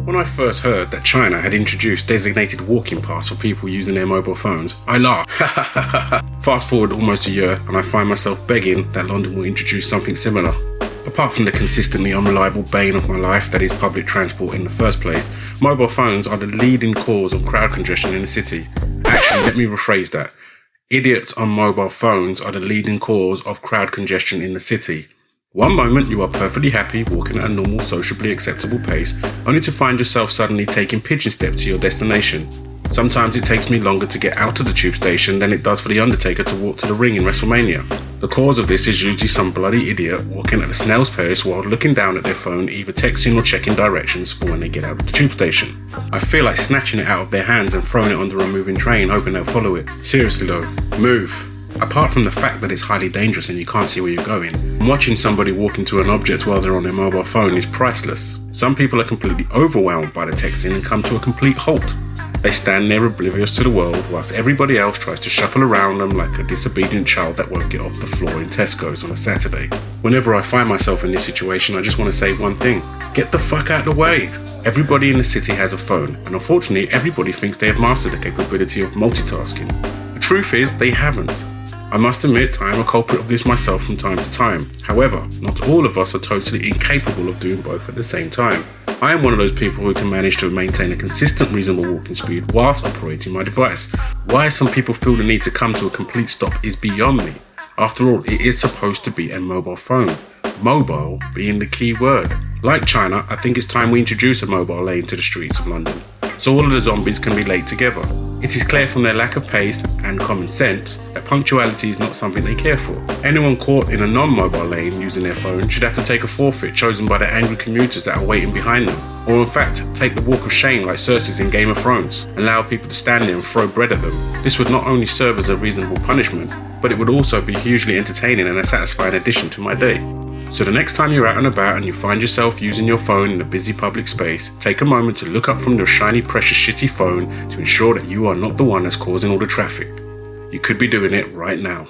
When I first heard that China had introduced designated walking paths for people using their mobile phones, I laughed. Fast forward almost a year and I find myself begging that London will introduce something similar. Apart from the consistently unreliable bane of my life that is public transport in the first place, mobile phones are the leading cause of crowd congestion in the city. Actually, let me rephrase that. Idiots on mobile phones are the leading cause of crowd congestion in the city. One moment you are perfectly happy walking at a normal, sociably acceptable pace, only to find yourself suddenly taking pigeon steps to your destination. Sometimes it takes me longer to get out of the tube station than it does for the Undertaker to walk to the ring in WrestleMania. The cause of this is usually some bloody idiot walking at a snail's pace while looking down at their phone, either texting or checking directions for when they get out of the tube station. I feel like snatching it out of their hands and throwing it onto a moving train, hoping they'll follow it. Seriously though, move. Apart from the fact that it's highly dangerous and you can't see where you're going, watching somebody walk into an object while they're on their mobile phone is priceless. Some people are completely overwhelmed by the texting and come to a complete halt. They stand there oblivious to the world whilst everybody else tries to shuffle around them like a disobedient child that won't get off the floor in Tesco's on a Saturday. Whenever I find myself in this situation, I just want to say one thing. Get the fuck out of the way. Everybody in the city has a phone, and unfortunately everybody thinks they have mastered the capability of multitasking. The truth is, they haven't. I must admit, I am a culprit of this myself from time to time. However, not all of us are totally incapable of doing both at the same time. I am one of those people who can manage to maintain a consistent reasonable walking speed whilst operating my device. Why some people feel the need to come to a complete stop is beyond me. After all, it is supposed to be a mobile phone. Mobile being the key word. Like China, I think it's time we introduce a mobile lane to the streets of London, so all of the zombies can be laid together. It is clear from their lack of pace and common sense that punctuality is not something they care for. Anyone caught in a non-mobile lane using their phone should have to take a forfeit chosen by the angry commuters that are waiting behind them. Or in fact, take the walk of shame like Cersei's in Game of Thrones, and allow people to stand there and throw bread at them. This would not only serve as a reasonable punishment, but it would also be hugely entertaining and a satisfying addition to my day. So the next time you're out and about and you find yourself using your phone in a busy public space, take a moment to look up from your shiny, precious, shitty phone to ensure that you are not the one that's causing all the traffic. You could be doing it right now.